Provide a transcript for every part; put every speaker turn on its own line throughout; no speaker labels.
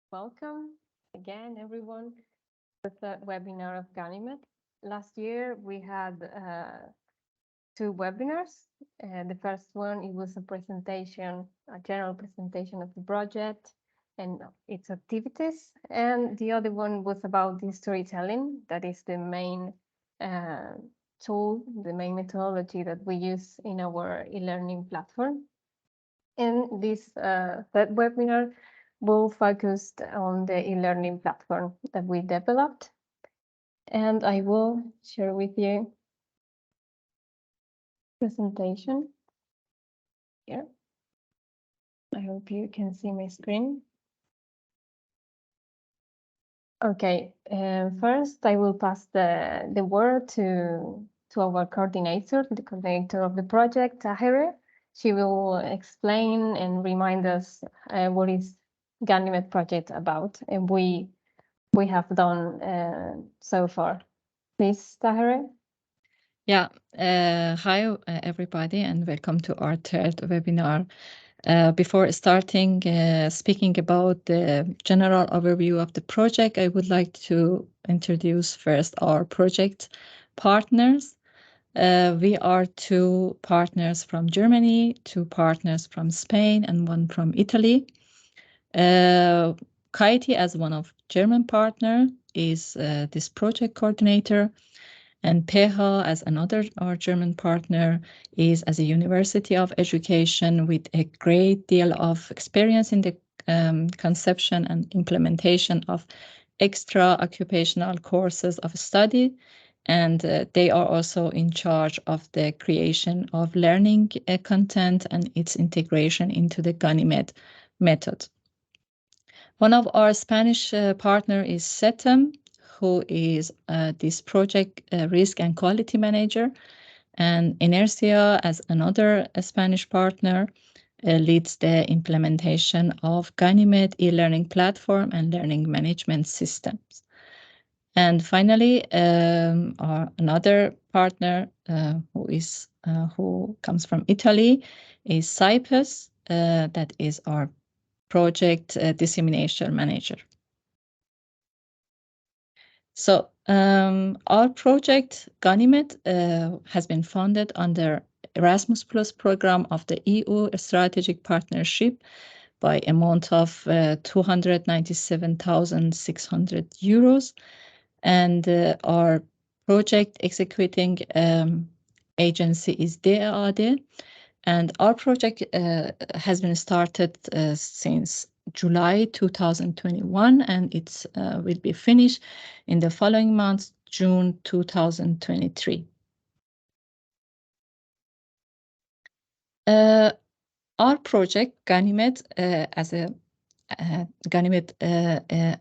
Welcome again, everyone, to the third webinar of Ganymed. Last year, we had two webinars. The first one, it was a presentation, a general presentation of the project and its activities. And the other one was about the storytelling. That is the main tool, the main methodology that we use in our e-learning platform. In this third webinar, will focus on the e-learning platform that we developed. And I will share with you presentation here. I hope you can see my screen. Okay, first I will pass the word to our coordinator, the coordinator of the project, Tahira. She will explain and remind us what is Ganymed project about and we have done so far. Please, Tahira.
Yeah, hi everybody and welcome to our third webinar. Before starting speaking about the general overview of the project, I would like to introduce first our project partners. We are two partners from Germany, two partners from Spain, and one from Italy. Kaiti, as one of German partner, is this project coordinator, and Peha, as another our German partner, is as a university of education with a great deal of experience in the conception and implementation of extra occupational courses of study. And they are also in charge of the creation of learning content and its integration into the Ganymed method. One of our Spanish partner is SETEM, who is this project risk and quality manager. And Inercia, as another Spanish partner, leads the implementation of Ganymed E-Learning Platform and learning management systems. And finally, our another partner who comes from Italy is Cyprus, that is our project dissemination manager. So our project Ganymed has been funded under Erasmus Plus program of the EU Strategic Partnership by amount of 297,600 euros. And our project executing agency is DEAD. And our project has been started since July 2021, and it will be finished in the following month, June 2023. Our project, Ganymed, as a Ganymed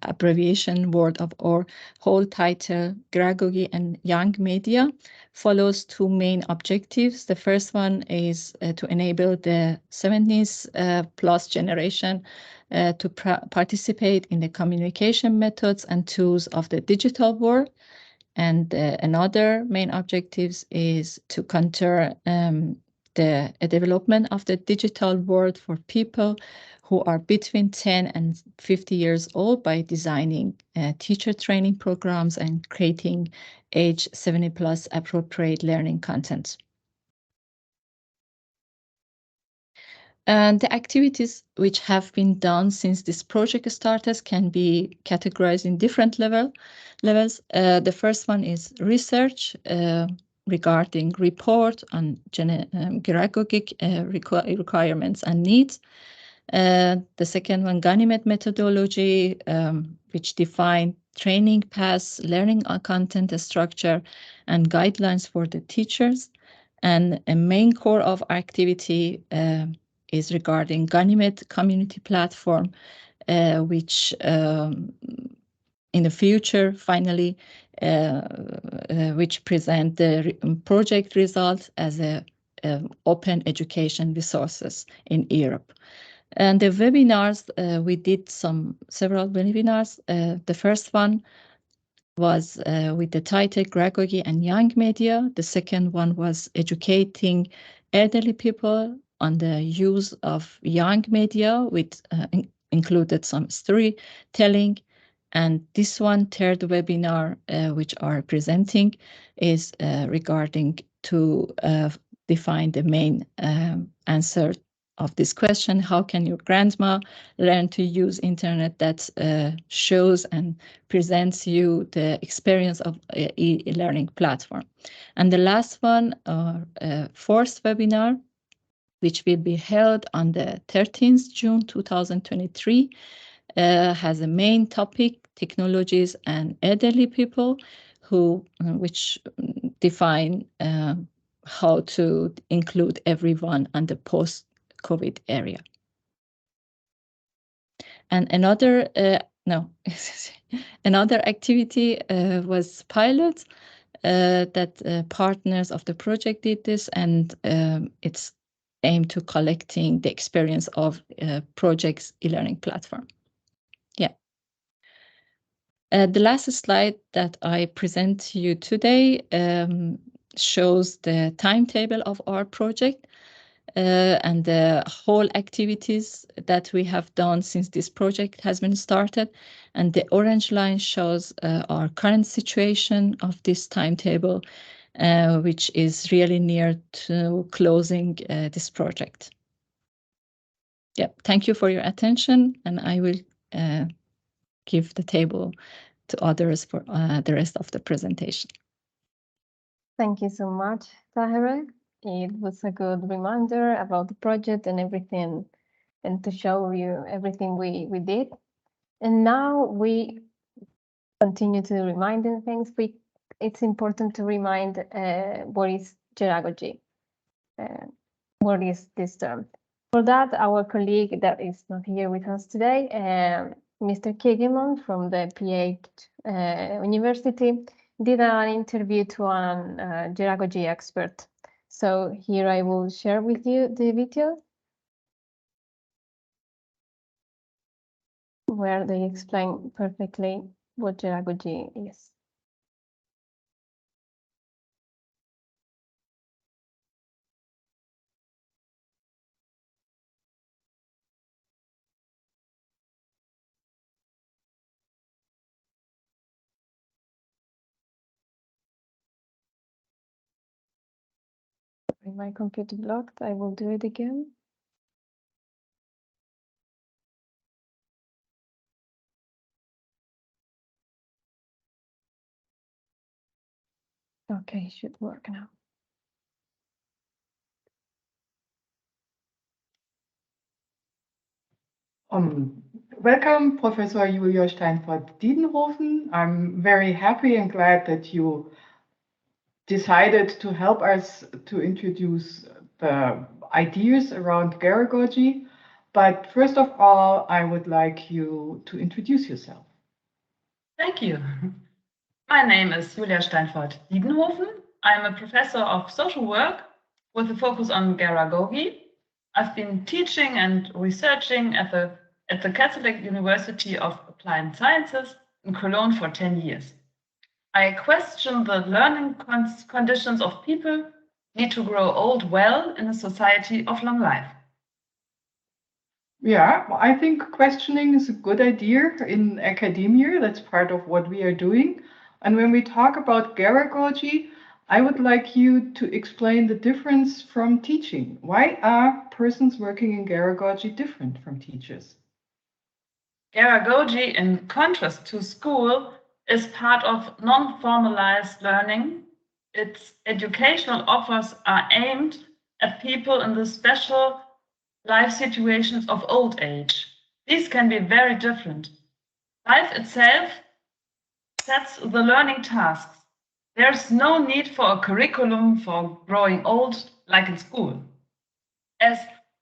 abbreviation word of our whole title, Geragogy and Young Media, follows two main objectives. The first one is to enable the 70s plus generation to participate in the communication methods and tools of the digital world. And another main objective is to counter the development of the digital world for people who are between 10 and 50 years old by designing teacher training programs and creating age 70 plus appropriate learning content. And the activities which have been done since this project started can be categorized in different levels. The first one is research regarding report on geragogic requirements and needs. The second one, Ganymed methodology, which define training paths, learning content structure, and guidelines for the teachers. And a main core of our activity is regarding Ganymed community platform, which in the future, finally, which present the project results as a open education resources in Europe. And the webinars, we did several webinars. The first one was with the title Geragogy and Young Media. The second one was educating elderly people on the use of young media with included some storytelling. And this one, third webinar, which are presenting, is regarding to define the main answer of this question: how can your grandma learn to use internet? That shows and presents you the experience of e-learning platform. And the last one, fourth webinar, which will be held on the 13th June 2023, has a main topic: technologies and elderly people, which define how to include everyone on the post-COVID area. And another another activity was pilot that partners of the project did this, and it's aimed to collecting the experience of project's e-learning platform. Yeah. The last slide that I present to you today shows the timetable of our project and the whole activities that we have done since this project has been started. And the orange line shows our current situation of this timetable, which is really near to closing this project. Yeah, thank you for your attention, and I will give the table to others for the rest of the presentation.
Thank you so much, Tahira. It was a good reminder about the project and everything, and to show you everything we did. And now we continue to reminding things. It's important to remind what is Geragogy, what is this term. For that, our colleague that is not here with us today, Mr. Kegemon from the PH University, did an interview to an Geragogy expert. So here I will share with you the video where they explain perfectly what Geragogy is. My computer blocked, I will do it again. Okay, should work now.
Welcome, Professor Julia Steinfort-Diedenhofen. I'm very happy and glad that you decided to help us to introduce the ideas around Geragogy. But first of all, I would like you to introduce yourself.
Thank you. My name is Julia Steinfort-Diedenhofen. I'm a professor of social work with a focus on Geragogy. I've been teaching and researching at the Catholic University of Applied Sciences in Cologne for 10 years. I question the learning conditions of people need to grow old well in a society of long life.
Yeah, well, I think questioning is a good idea in academia. That's part of what we are doing. And when we talk about Geragogy, I would like you to explain the difference from teaching. Why are persons working in Geragogy different from teachers?
Geragogy, in contrast to school, is part of non-formalized learning. Its educational offers are aimed at people in the special life situations of old age. These can be very different. Life itself sets the learning tasks. There's no need for a curriculum for growing old like in school. As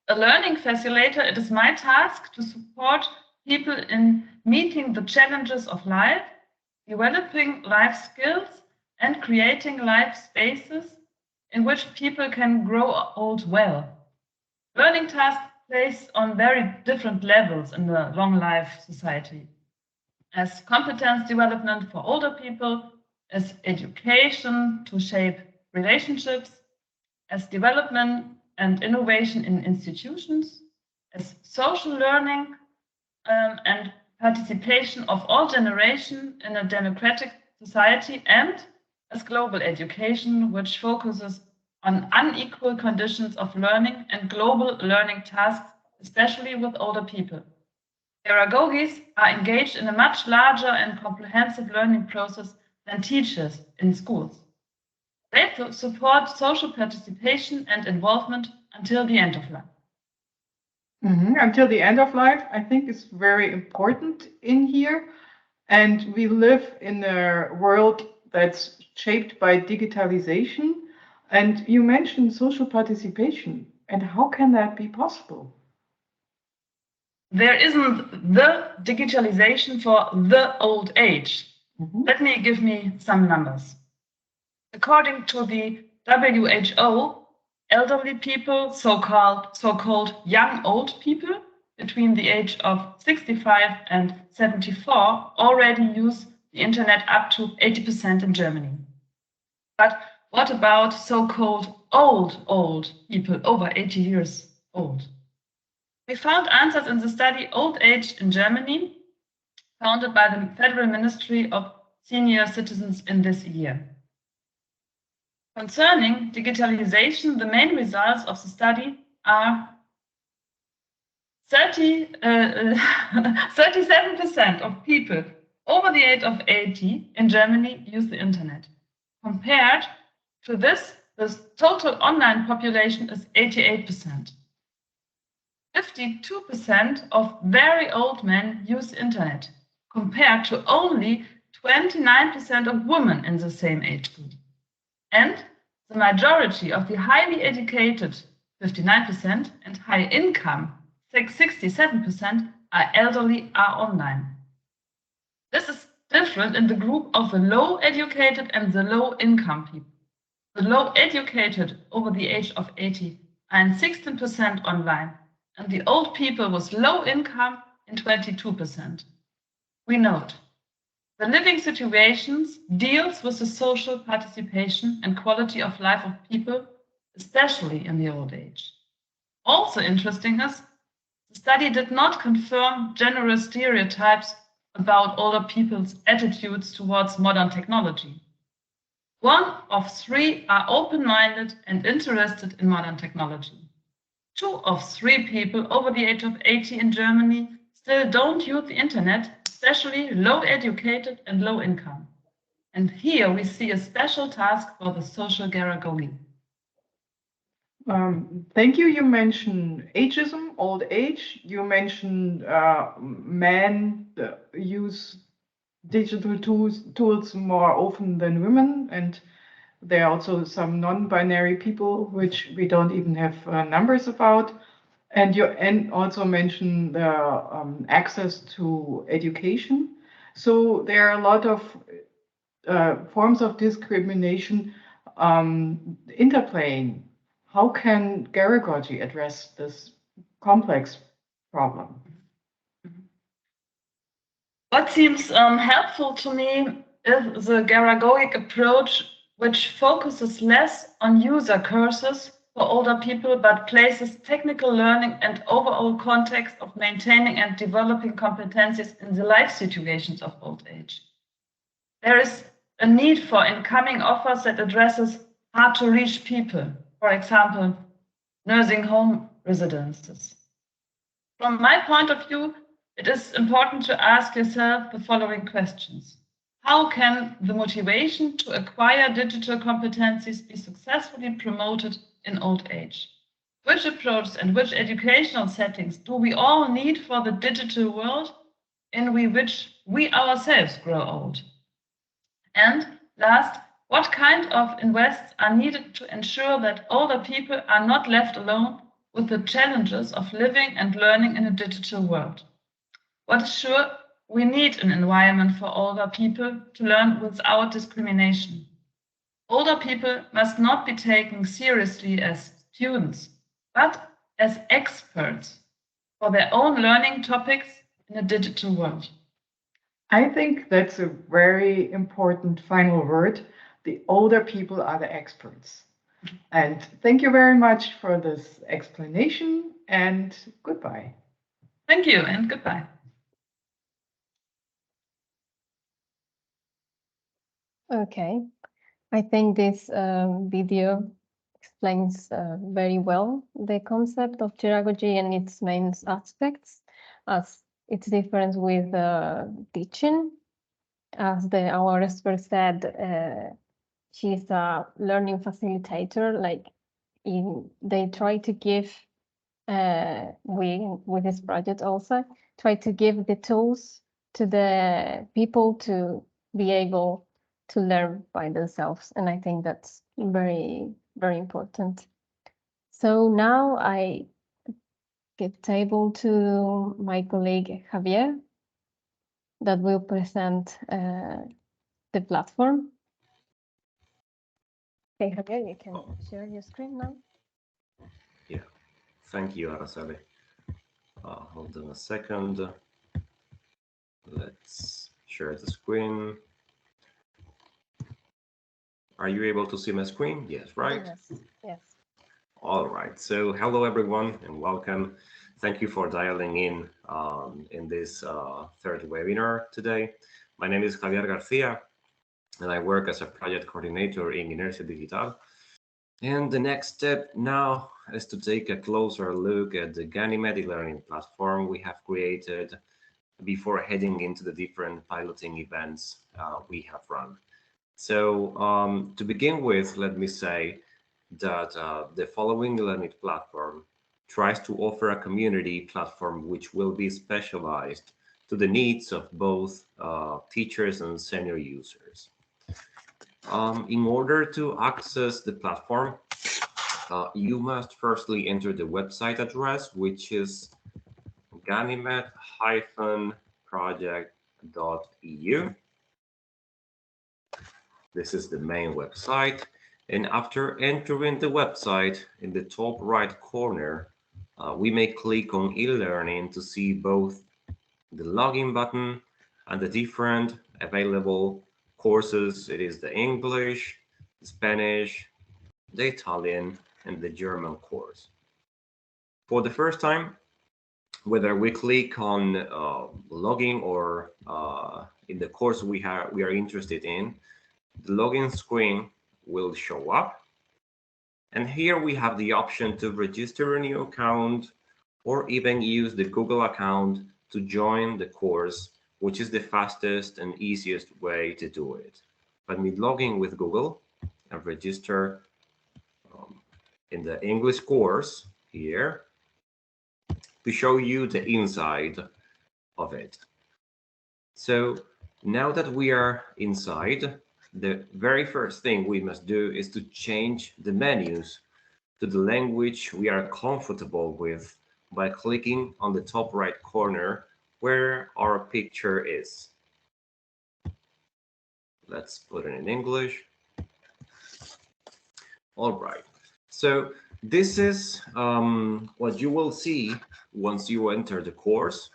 a learning facilitator, it is my task to support people in meeting the challenges of life, developing life skills, and creating life spaces in which people can grow old well. Learning tasks placed on very different levels in the long life society. As competence development for older people, as education to shape relationships, as development and innovation in institutions, as social learning, and participation of all generations in a democratic society, and as global education, which focuses on unequal conditions of learning and global learning tasks, especially with older people. Geragogis are engaged in a much larger and comprehensive learning process than teachers in schools. They support social participation and involvement until the end of life.
Until the end of life, I think is very important in here. And we live in a world that's shaped by digitalization. And you mentioned social participation. And how can that be possible?
There isn't the digitalization for the old age. Let me give me some numbers. According to the WHO, elderly people, so-called young old people, between the age of 65 and 74 already use the internet up to 80% in Germany. But what about so-called old people over 80 years old? We found answers in the study Old Age in Germany, founded by the Federal Ministry of Senior Citizens in this year. Concerning digitalization, the main results of the study are 37% of people over the age of 80 in Germany use the internet. Compared to this, the total online population is 88%. 52% of very old men use the internet, compared to only 29% of women in the same age group. And the majority of the highly educated, 59%, and high income, 67%, are elderly, are online. This is different in the group of the low educated and the low income people. The low educated over the age of 80 are in 16% online, and the old people with low income in 22%. We note the living situations deals with the social participation and quality of life of people, especially in the old age. Also interesting is, the study did not confirm general stereotypes about older people's attitudes towards modern technology. 1 of 3 are open-minded and interested in modern technology. 2 of 3 people over the age of 80 in Germany still don't use the internet, especially low educated and low income. And here we see a special task for the social geragogy.
Thank you. You mentioned ageism, old age. You mentioned men use digital tools more often than women, and there are also some non-binary people which we don't even have numbers about. And you also mentioned the access to education. So there are a lot of forms of discrimination interplaying. How can Geragogy address this complex problem?
What seems helpful to me is the Geragogic approach, which focuses less on user courses for older people, but places technical learning and overall context of maintaining and developing competencies in the life situations of old age. There is a need for incoming offers that addresses hard-to-reach people, for example, nursing home residences. From my point of view, it is important to ask yourself the following questions. How can the motivation to acquire digital competencies be successfully promoted in old age? Which approach and which educational settings do we all need for the digital world in which we ourselves grow old? And last, what kind of invests are needed to ensure that older people are not left alone with the challenges of living and learning in a digital world? What is sure, we need an environment for older people to learn without discrimination. Older people must not be taken seriously as students, but as experts for their own learning topics in a digital world.
I think that's a very important final word. The older people are the experts. And thank you very much for this explanation, and goodbye.
Thank you and goodbye.
Okay, I think this video explains very well the concept of Geragogy and its main aspects, as its difference with teaching. As our expert said, she's a learning facilitator. Like they try to give, we with this project also try to give the tools to the people to be able to learn by themselves, and I think that's very, very important. So now I give table to my colleague Javier that will present the platform. Okay, Javier, you can share your screen now.
Yeah, thank you, Araceli. Hold on a second. Let's share the screen. Are you able to see my screen? Yes, right?
Yes, yes.
All right. So hello, everyone, and welcome. Thank you for dialing in this third webinar today. My name is Javier Garcia, and I work as a project coordinator in Inercia Digital. And the next step now is to take a closer look at the Ganymed E-Learning Platform we have created before heading into the different piloting events we have run. So to begin with, let me say that the following learning platform tries to offer a community platform which will be specialized to the needs of both teachers and senior users. In order to access the platform, you must firstly enter the website address, which is ganymed-project.eu. This is the main website. And after entering the website, in the top right corner, we may click on e-learning to see both the login button and the different available courses. It is the English, the Spanish, the Italian, and the German course. For the first time, whether we click on login or in the course we are interested in, the login screen will show up. And here we have the option to register a new account or even use the Google account to join the course, which is the fastest and easiest way to do it. Let me log in with Google and register in the English course here to show you the inside of it. So now that we are inside, the very first thing we must do is to change the menus to the language we are comfortable with by clicking on the top right corner where our picture is. Let's put it in English. All right. So this is what you will see once you enter the course.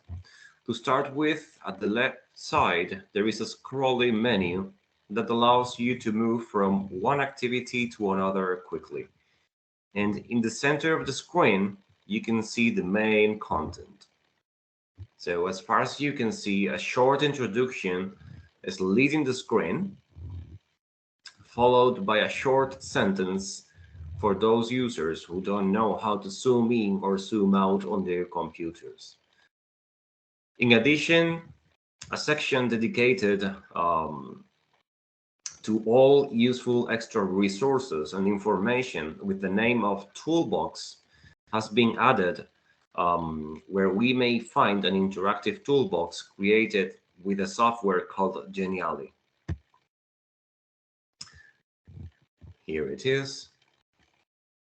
To start with, at the left side, there is a scrolling menu that allows you to move from one activity to another quickly. And in the center of the screen, you can see the main content. So as far as you can see, a short introduction is leading the screen, followed by a short sentence for those users who don't know how to zoom in or zoom out on their computers. In addition, a section dedicated to all useful extra resources and information with the name of Toolbox has been added, where we may find an interactive toolbox created with a software called Geniali. Here it is.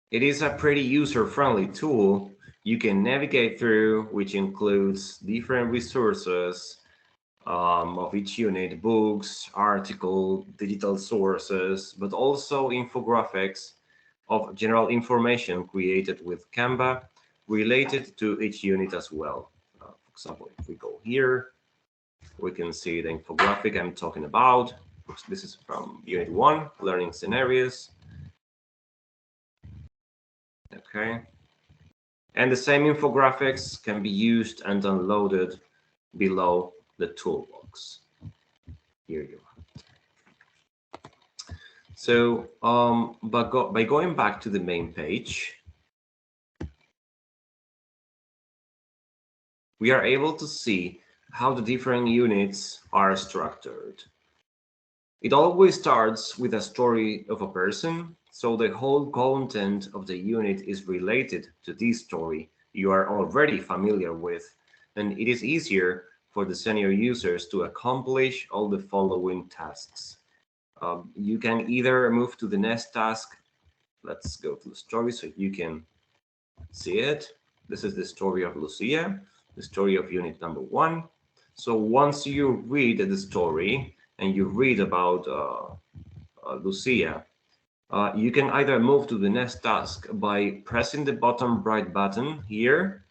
It is a pretty user-friendly tool you can navigate through, which includes different resources of each unit, books, articles, digital sources, but also infographics of general information created with Canva related to each unit as well. For example, if we go here, we can see the infographic I'm talking about. This is from Unit 1, Learning Scenarios. Okay. And the same infographics can be used and downloaded below the toolbox. Here you are. So by going back to the main page, we are able to see how the different units are structured. It always starts with a story of a person, so the whole content of the unit is related to this story you are already familiar with, and it is easier for the senior users to accomplish all the following tasks. You can either move to the next task. Let's go to the story so you can see it. This is the story of Lucia, the story of unit number 1. So once you read the story and you read about Lucia, you can either move to the next task by pressing the bottom right button here,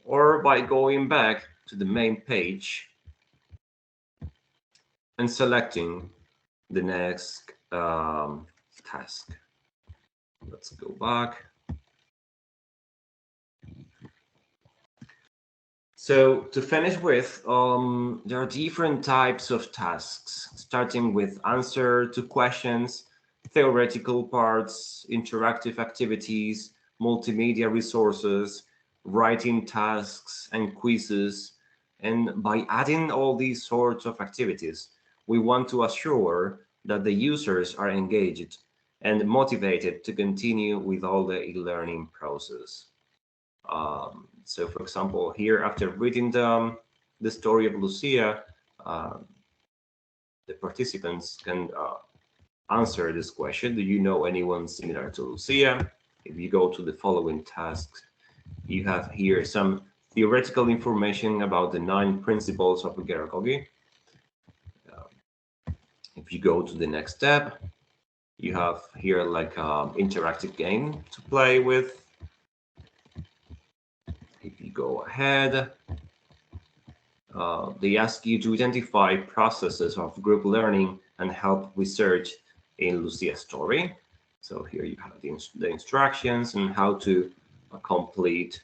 or by going back to the main page and selecting the next task. Let's go back. So to finish with, there are different types of tasks, starting with answer to questions, theoretical parts, interactive activities, multimedia resources, writing tasks, and quizzes. And by adding all these sorts of activities, we want to assure that the users are engaged and motivated to continue with all the e-learning process. So, for example, here, after reading the story of Lucia, the participants can answer this question. Do you know anyone similar to Lucia? If you go to the following tasks, you have here some theoretical information about the 9 principles of Geragogy. If you go to the next step, you have here like an interactive game to play with. If you go ahead, they ask you to identify processes of group learning and help research in Lucia's story. So here you have the instructions and how to complete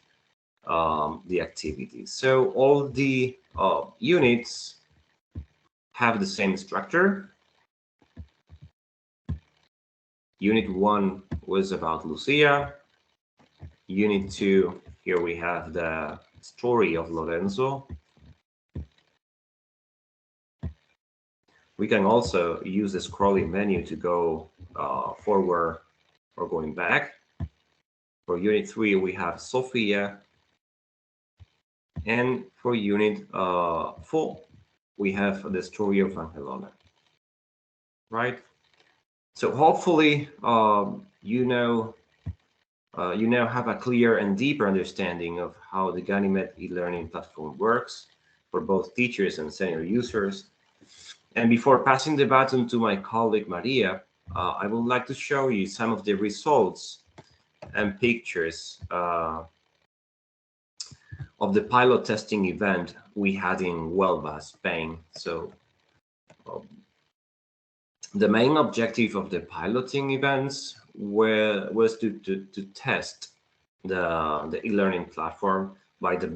the activities. So all the units have the same structure. Unit 1 was about Lucia. Unit 2, here we have the story of Lorenzo. We can also use the scrolling menu to go forward or going back. For Unit 3, we have Sofia. And for Unit 4, we have the story of Angelona. Right? So hopefully you now have a clear and deeper understanding of how the Ganymed E-Learning Platform works for both teachers and senior users. And before passing the baton to my colleague Maria, I would like to show you some of the results and pictures of the pilot testing event we had in Huelva, Spain. So the main objective of the piloting events was to test the e-learning platform by the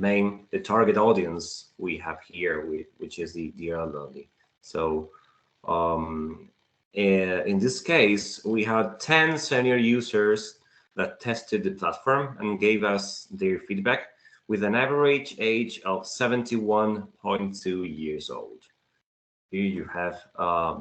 target audience we have here, which is the elderly. So in this case, we had 10 senior users that tested the platform and gave us their feedback with an average age of 71.2 years old. Here you have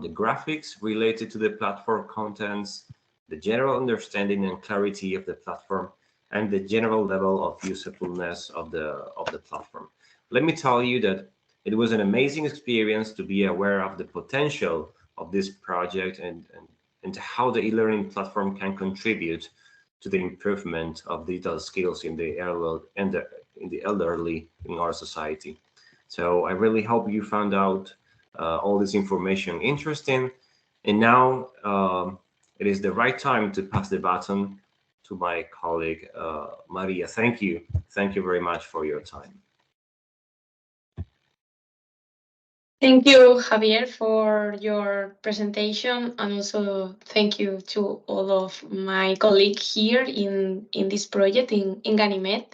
the graphics related to the platform contents, the general understanding and clarity of the platform, and the general level of usefulness of the platform. Let me tell you that it was an amazing experience to be aware of the potential of this project and how the e-learning platform can contribute to the improvement of digital skills in the elderly in our society. So I really hope you found out all this information interesting. And now it is the right time to pass the baton to my colleague, Maria. Thank you. Thank you very much for your time.
Thank you, Javier, for your presentation, and also thank you to all of my colleagues here in this project in Ganymed.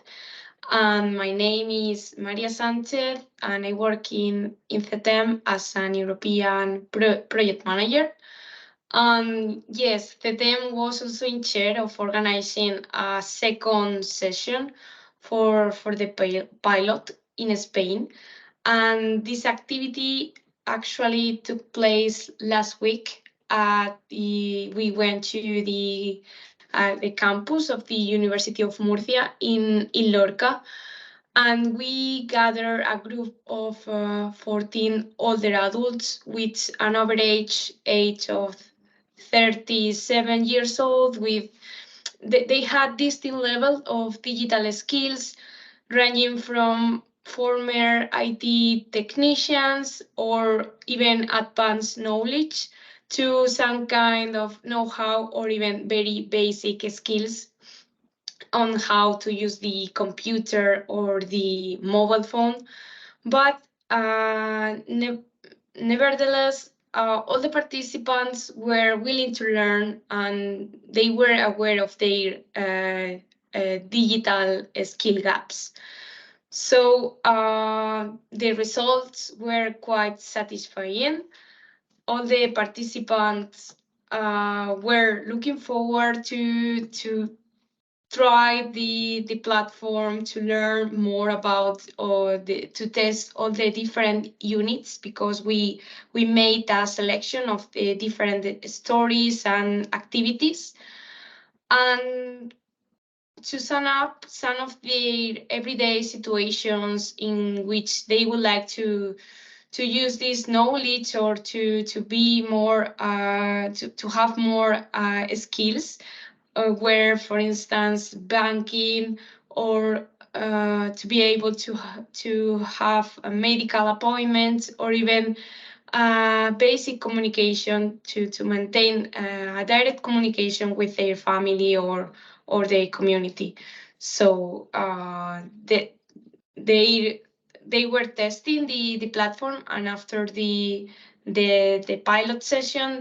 And my name is Maria Sanchez, and I work in CETEM as an European project manager. Yes, the team was also in charge of organizing a second session for the pilot in Spain. And this activity actually took place last week. We went to the campus of the University of Murcia in Lorca, and we gathered a group of 14 older adults with an average age of 37 years old. They had distinct level of digital skills ranging from former IT technicians or even advanced knowledge to some kind of know-how or even very basic skills on how to use the computer or the mobile phone. But nevertheless, all the participants were willing to learn and they were aware of their digital skill gaps. So the results were quite satisfying. All the participants were looking forward to try the platform to learn more about to test all the different units, because we made a selection of the different stories and activities. And to sum up some of the everyday situations in which they would like to use this knowledge or to be more to have more skills, where, for instance, banking or to be able to have a medical appointment, or even basic communication to maintain a direct communication with their family or their community. So they were testing the platform, and after the pilot session,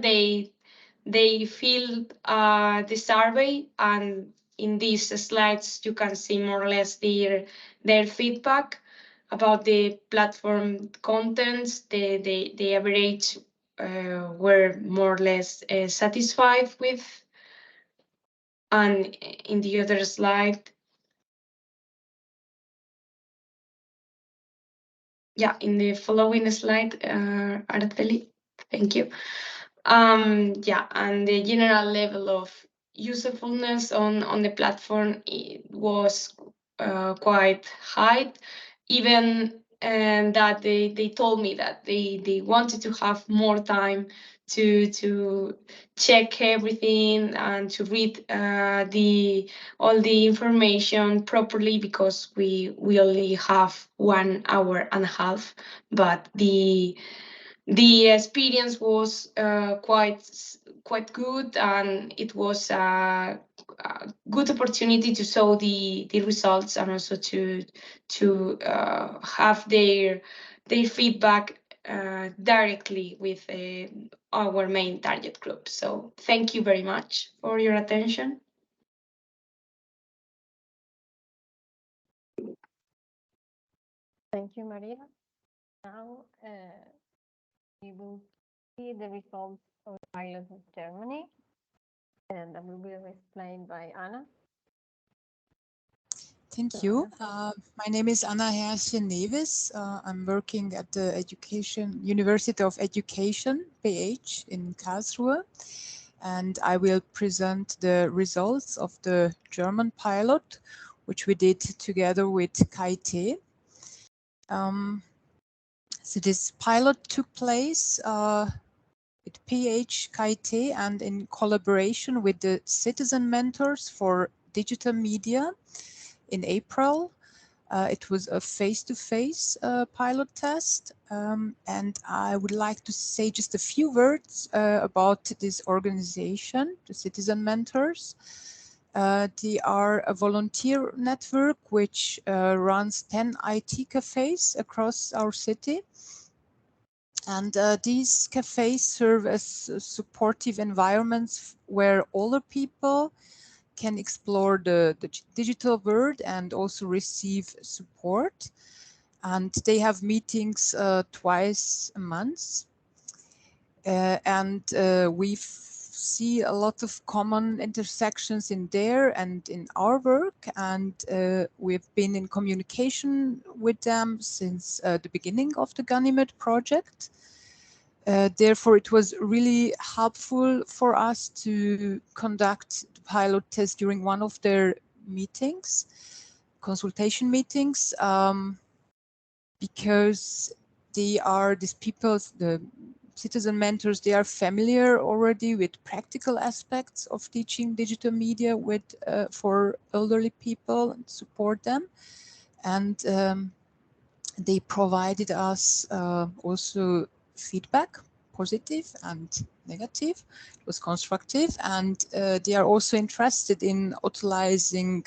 they filled the survey, and in these slides you can see more or less their feedback about the platform contents. The average were more or less satisfied with. And in the other slide, yeah, in the following slide, Araceli, thank you. Yeah, and the general level of usefulness on the platform, it was quite high, even that they told me that they wanted to have more time to check everything and to read all the information properly, because we only have 1 hour and a half, but the experience was quite good, and it was a good opportunity to show the results, and also to have their feedback directly with our main target group. So thank you very much for your attention.
Thank you, Maria. Now we will see the results of the pilot of Germany, and that will be explained by Anna.
Thank you. My name is Anna Herrchen-Neves. I'm working at the University of Education, PH, in Karlsruhe, and I will present the results of the German pilot, which we did together with KIT. So this pilot took place with PH, KIT, and in collaboration with the Citizen Mentors for Digital Media in April. It was a face-to-face pilot test, and I would like to say just a few words about this organization, the Citizen Mentors. They are a volunteer network which runs 10 IT cafes across our city. And these cafes serve as supportive environments where older people can explore the digital world and also receive support. And they have meetings twice a month. And we see a lot of common intersections in there and in our work, and we've been in communication with them since the beginning of the Ganymed project. Therefore, it was really helpful for us to conduct the pilot test during one of their meetings, consultation meetings, because they are these people, the citizen mentors, they are familiar already with practical aspects of teaching digital media with for elderly people and support them. And they provided us also feedback, positive and negative. It was constructive, and they are also interested in utilizing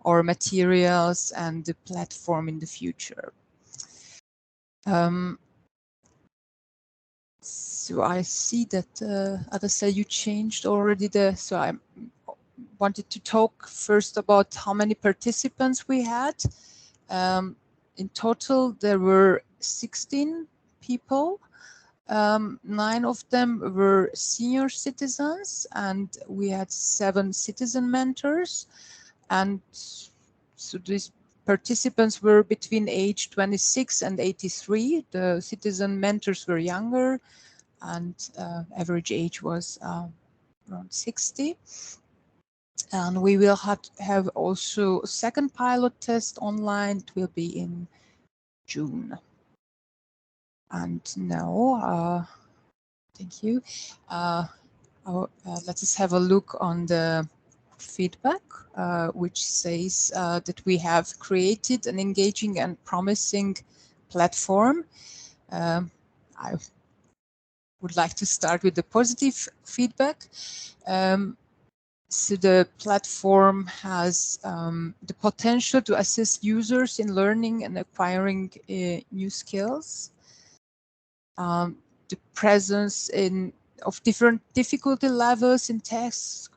our materials and the platform in the future. So I see that Adasel, you changed already so I wanted to talk first about how many participants we had. In total, there were 16 people. 9 of them were senior citizens, and we had 7 citizen mentors. And so these participants were between age 26 and 83. The citizen mentors were younger, and average age was around 60. And we will have also a second pilot test online. It will be in June. And now, thank you. Let us have a look on the feedback, which says that we have created an engaging and promising platform. I would like to start with the positive feedback. So the platform has the potential to assist users in learning and acquiring new skills. The presence of different difficulty levels in tests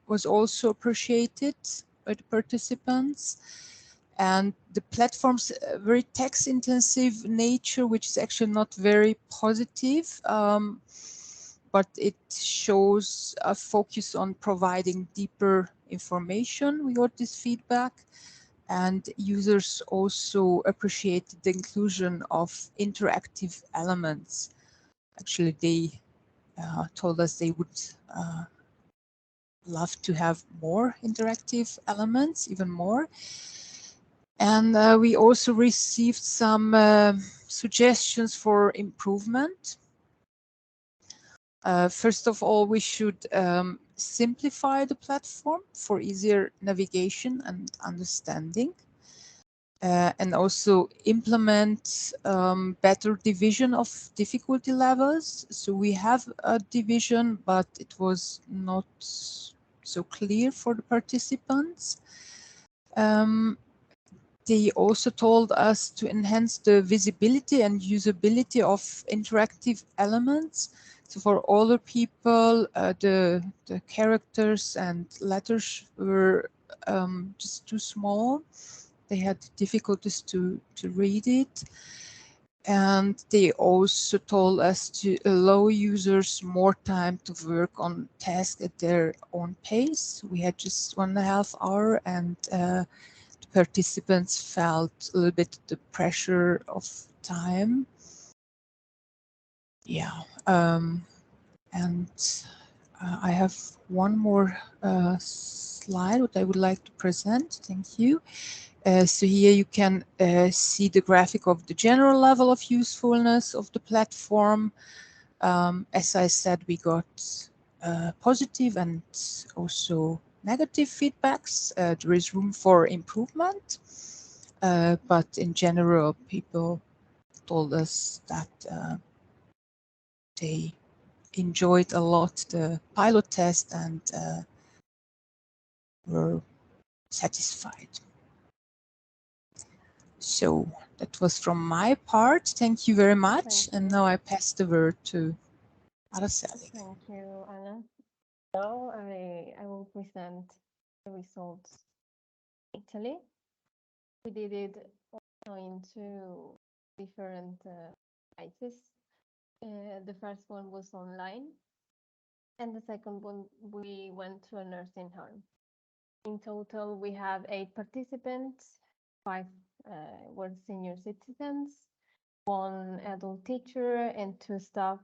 was also appreciated by the participants. And the platform's very text-intensive nature, which is actually not very positive, but it shows a focus on providing deeper information. We got this feedback, and users also appreciated the inclusion of interactive elements. Actually, they told us they would love to have more interactive elements, even more. And we also received some suggestions for improvement. First of all, we should simplify the platform for easier navigation and understanding, and also implement better division of difficulty levels. So we have a division, but it was not so clear for the participants. They also told us to enhance the visibility and usability of interactive elements. So for older people, the characters and letters were just too small. They had difficulties to read it. And they also told us to allow users more time to work on tasks at their own pace. We had just 1.5 hours, and participants felt a little bit the pressure of time. Yeah, and I have one more slide what I would like to present. Thank you. So here you can see the graphic of the general level of usefulness of the platform. As I said, we got positive and also negative feedbacks. There is room for improvement, but in general, people told us that they enjoyed a lot the pilot test and were satisfied. So that was from my part. Thank you very much. And now I pass the word to Araceli.
Thank you, Anna. Now I will present the results in Italy. We did it also in 2 different places. The first one was online. And the second one, we went to a nursing home. In total, we have 8 participants, 5 were senior citizens, 1 adult teacher, and 2 staff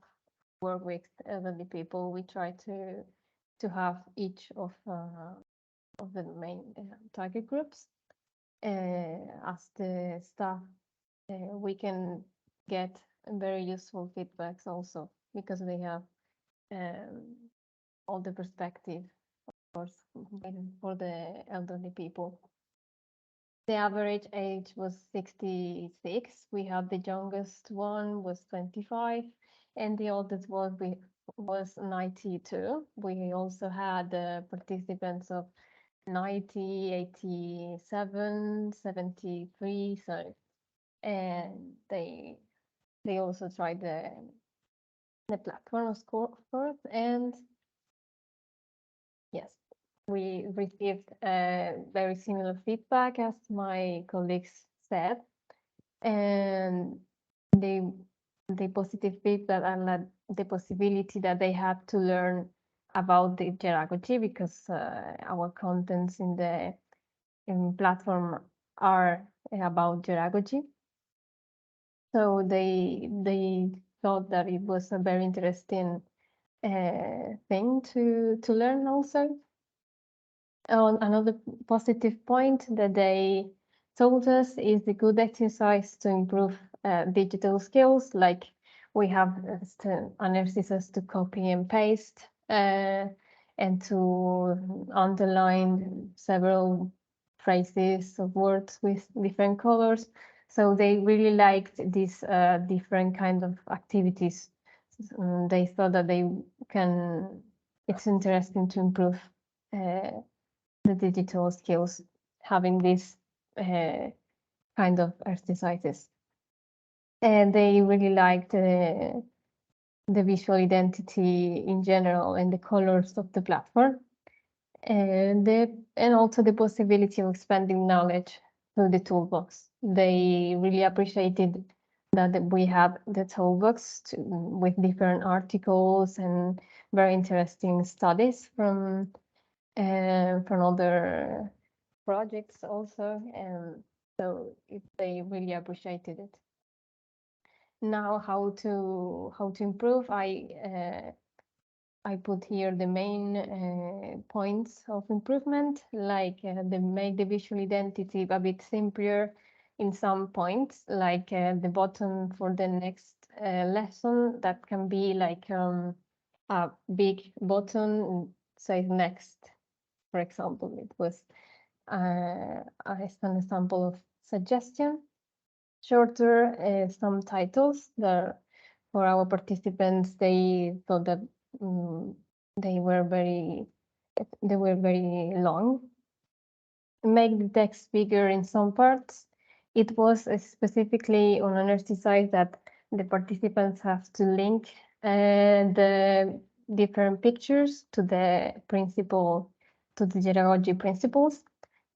work with elderly people. We try to have each of the main target groups. As the staff, we can get very useful feedbacks also because they have all the perspective, of course, for the elderly people. The average age was 66. We had the youngest one was 25, and the oldest one was 92. We also had participants of 90, 87, 73. So, and they also tried the platform, of course, and yes, we received very similar feedback as my colleagues said, and the positive feedback and the possibility that they had to learn about the Geragogy because our contents in the platform are about Geragogy. So they thought that it was a very interesting thing to learn also. Another positive point that they told us is the good exercise to improve digital skills, like we have an exercise to copy and paste and to underline several phrases of words with different colors. So they really liked these different kind of activities. They thought that it's interesting to improve the digital skills, having these kind of exercises. And they really liked the visual identity in general and the colors of the platform. And also the possibility of expanding knowledge through the toolbox. They really appreciated that we have the toolbox with different articles and very interesting studies from other projects also, and so they really appreciated it. Now, how to improve? I put here the main points of improvement, like the make the visual identity a bit simpler in some points, like the button for the next lesson that can be like a big button says next. For example, it was an example of suggestion. Shorter some titles that for our participants, they thought that they were very long. Make the text bigger in some parts. It was specifically on an exercise that the participants have to link the different pictures to the principle, to the Geragogy principles.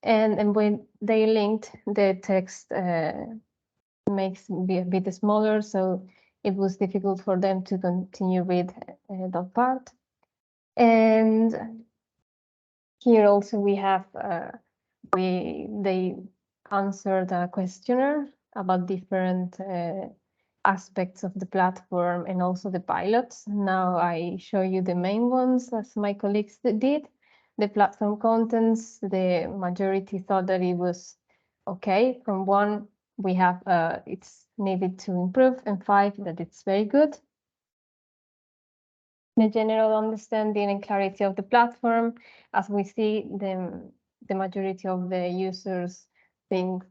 And when they linked, the text makes be a bit smaller, so it was difficult for them to continue with that part. And here also we have they answered a questionnaire about different aspects of the platform and also the pilots. Now I show you the main ones as my colleagues did. The platform contents, the majority thought that it was okay. From 1, we have it's needed to improve, and 5, that it's very good. The general understanding and clarity of the platform, as we see, the majority of the users think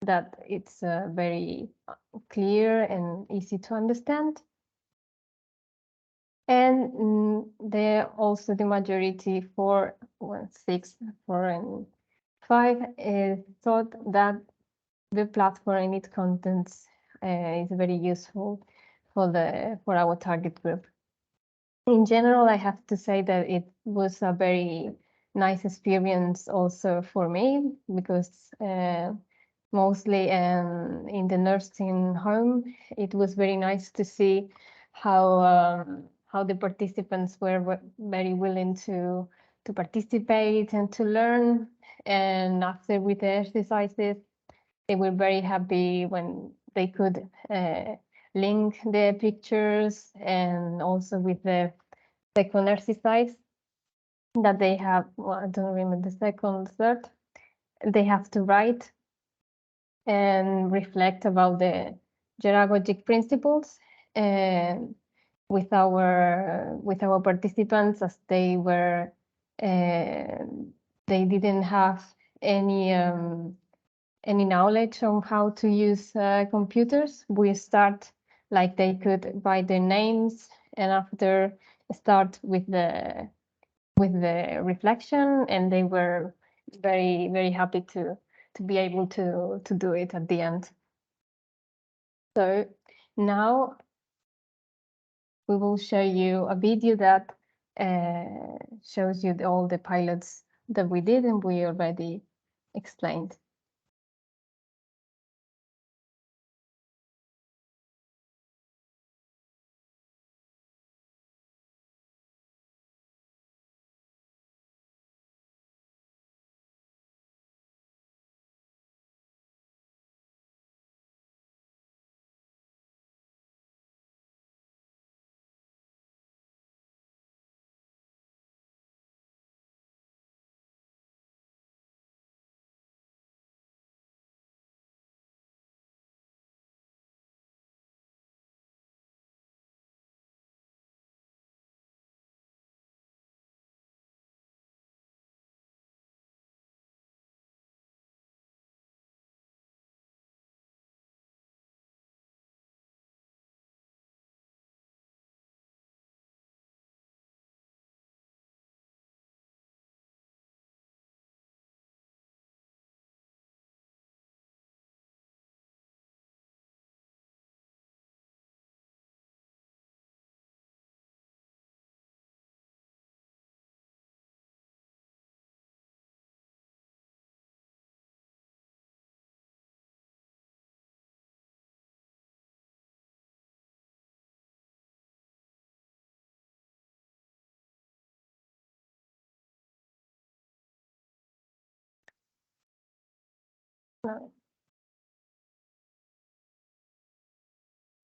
that it's very clear and easy to understand. And also the majority 4, 6, 4, and 5 thought that the platform and its contents is very useful for our target group. In general, I have to say that it was a very nice experience also for me because mostly in the nursing home, it was very nice to see how how the participants were very willing to participate and to learn. And after with the exercises, they were very happy when they could link the pictures, and also with the second exercise that they have, well, I don't remember the second, third, they have to write and reflect about the Geragogy principles, and with our participants, as they were they didn't have any knowledge on how to use computers. We start like they could write their names, and after start with the reflection, and they were very happy to be able to do it at the end. So now we will show you a video that shows you all the pilots that we did and we already explained.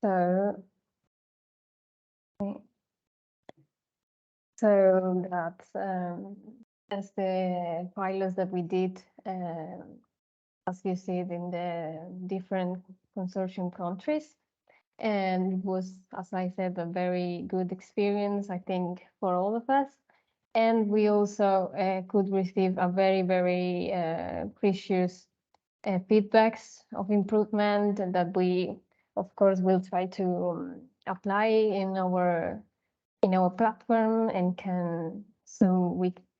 So, that's the pilots that we did, as you see it, in the different consortium countries. And it was, as I said, a very good experience, I think, for all of us. And we also could receive a very precious feedbacks of improvement, and that we, of course, will try to apply in our platform, and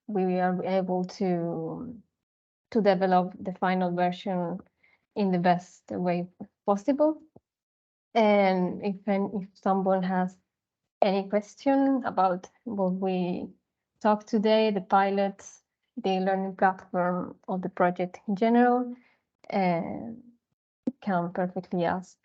we are able to develop the final version in the best way possible. And if someone has any question about what we talked today, the pilots, the learning platform, or the project in general, can perfectly ask.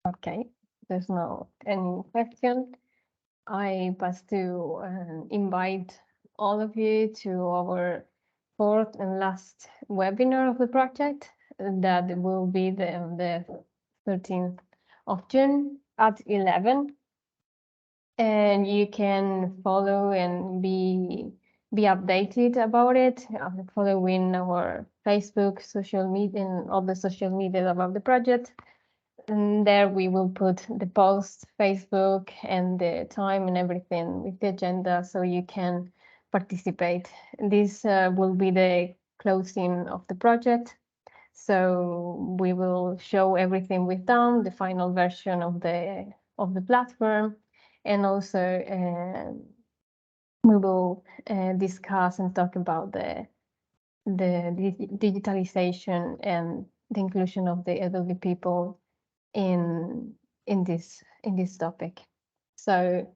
Okay, there's no any question. I pass to invite all of you to our fourth and last webinar of the project. That will be the 13th of June at 11. And you can follow and be updated about it, following our Facebook, social media, and all the social media about the project. And there we will put the post, Facebook, and the time and everything with the agenda, so you can participate. This will be the closing of the project. So we will show everything we've done, the final version of the platform, and also we will discuss and talk about the digitalization and the inclusion of the elderly people in this topic. So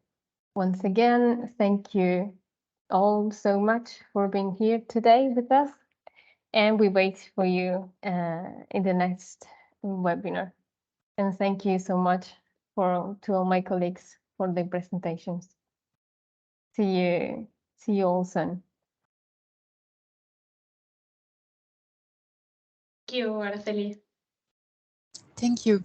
Once again, thank you all so much for being here today with us, and we wait for you in the next webinar. And thank you so much to all my colleagues for the presentations. See you all soon.
Thank you, Araceli.
Thank you.